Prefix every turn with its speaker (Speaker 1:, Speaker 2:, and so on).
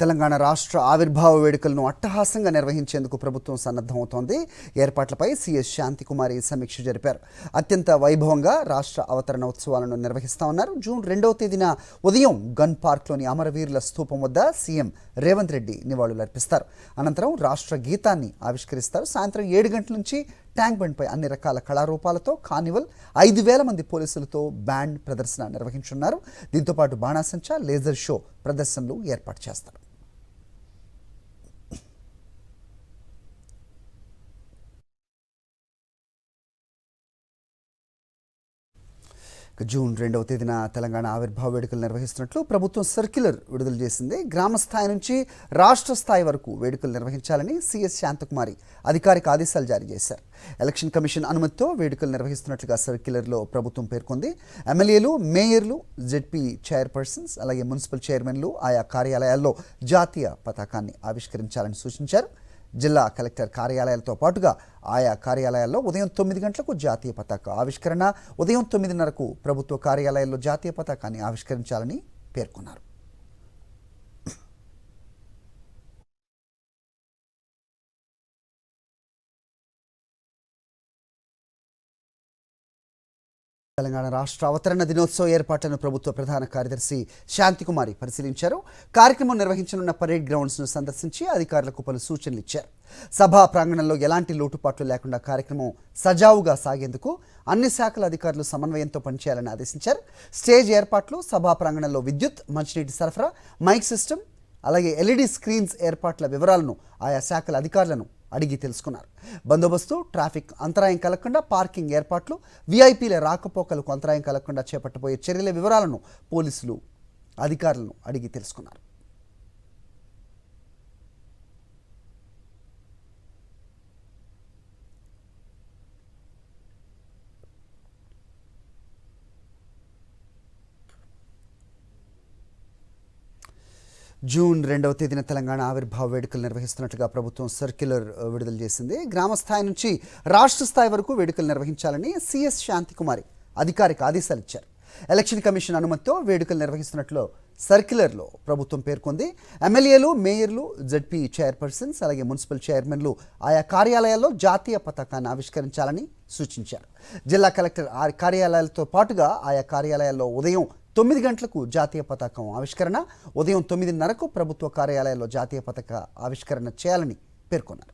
Speaker 1: తెలంగాణ రాష్ట్ర ఆవిర్భావ వేడుకలను అట్టహాసంగా నిర్వహించేందుకు ప్రభుత్వం సన్నద్ధమవుతోంది. ఏర్పాట్లపై సీఎస్ శాంతికుమారి సమీక్ష జరిపారు. అత్యంత వైభవంగా రాష్ట్ర అవతరణ ఉత్సవాలను నిర్వహిస్తామన్నారు. జూన్ 2వ తేదీన ఉదయం గన్ పార్క్లోని అమరవీరుల స్తూపం వద్ద సీఎం రేవంత్ రెడ్డి నివాళులర్పిస్తారు. అనంతరం రాష్ట్ర గీతాన్ని ఆవిష్కరిస్తారు. సాయంత్రం 7 గంటల నుంచి ట్యాంక్ బండ్పై అన్ని రకాల కళారూపాలతో కార్నివల్, 5,000 మంది పోలీసులతో బ్యాండ్ ప్రదర్శన నిర్వహించనున్నారు. దీంతోపాటు బాణాసంచా, లేజర్ షో ప్రదర్శనలు ఏర్పాటు చేస్తారు. జూన్ 2వ తేదీన తెలంగాణ ఆవిర్భావ వేడుకలు నిర్వహిస్తున్నట్లు ప్రభుత్వం సర్క్యులర్ విడుదల చేసింది. గ్రామ స్థాయి నుంచి రాష్ట్ర స్థాయి వరకు వేడుకలు నిర్వహించాలని సీఎస్ శాంతకుమారి అధికారిక ఆదేశాలు జారీ చేశారు. ఎలక్షన్ కమిషన్ అనుమతితో వేడుకలు నిర్వహిస్తున్నట్లుగా సర్క్యులర్లో ప్రభుత్వం పేర్కొంది. ఎమ్మెల్యేలు, మేయర్లు, జెడ్పీ చైర్పర్సన్స్, అలాగే మున్సిపల్ చైర్మన్లు ఆయా కార్యాలయాల్లో జాతీయ పతాకాన్ని ఆవిష్కరించాలని సూచించారు. జిల్లా కలెక్టర్ కార్యాలయాలతో పాటుగా ఆయా కార్యాలయాల్లో ఉదయం 9 గంటలకు జాతీయ పతాక ఆవిష్కరణ, ఉదయం 9:30కు ప్రభుత్వ కార్యాలయాల్లో జాతీయ పతాకాన్ని ఆవిష్కరించాలని పేర్కొన్నారు. తెలంగాణ రాష్ట్ర అవతరణ దినోత్సవ ఏర్పాట్లను ప్రభుత్వ ప్రధాన కార్యదర్శి శాంతికుమారి పరిశీలించారు. కార్యక్రమం నిర్వహించనున్న పరేడ్ గ్రౌండ్స్ను సందర్శించి అధికారులకు పలు సూచనలు ఇచ్చారు. సభా ప్రాంగణంలో ఎలాంటి లోటుపాట్లు లేకుండా కార్యక్రమం సజావుగా సాగేందుకు అన్ని శాఖల అధికారులు సమన్వయంతో పనిచేయాలని ఆదేశించారు. స్టేజ్ ఏర్పాట్లు, సభా ప్రాంగణంలో విద్యుత్, మంచినీటి సరఫరా, మైక్ సిస్టమ్, అలాగే ఎల్ఈడి స్క్రీన్స్ ఏర్పాట్ల వివరాలను ఆయా శాఖల అధికారులను అడిగి తెలుసుకున్నారు. బందోబస్తు, ట్రాఫిక్ అంతరాయం కలగకుండా పార్కింగ్ ఏర్పాట్లు, వీఐపీల రాకపోకలకు అంతరాయం కలగకుండా చేపట్టబోయే చర్యల వివరాలను పోలీసులు అధికారులను అడిగి తెలుసుకున్నారు. జూన్ 2వ తేదీన తెలంగాణ ఆవిర్భావ వేడుకలు నిర్వహిస్తున్నట్లుగా ప్రభుత్వం సర్క్యులర్ విడుదల చేసింది. గ్రామ స్థాయి నుంచి రాష్ట్ర స్థాయి వరకు వేడుకలు నిర్వహించాలని సీఎస్ శాంతికుమారి అధికారిక ఆదేశాలు ఇచ్చారు. ఎలక్షన్ కమిషన్ అనుమతితో వేడుకలు నిర్వహిస్తున్నట్లు సర్క్యులర్లో ప్రభుత్వం పేర్కొంది. ఎమ్మెల్యేలు, మేయర్లు, జెడ్పీ చైర్పర్సన్స్, అలాగే మున్సిపల్ చైర్మన్లు ఆయా కార్యాలయాల్లో జాతీయ పతాకాన్ని ఆవిష్కరించాలని సూచించారు. జిల్లా కలెక్టర్ కార్యాలయాలతో పాటుగా ఆయా కార్యాలయాల్లో ఉదయం 9 గంటలకు జాతీయ పతాకం ఆవిష్కరణ, ఉదయం 9:30కు ప్రభుత్వ కార్యాలయాల్లో జాతీయ పతాక ఆవిష్కరణ చేయాలని పేర్కొన్నారు.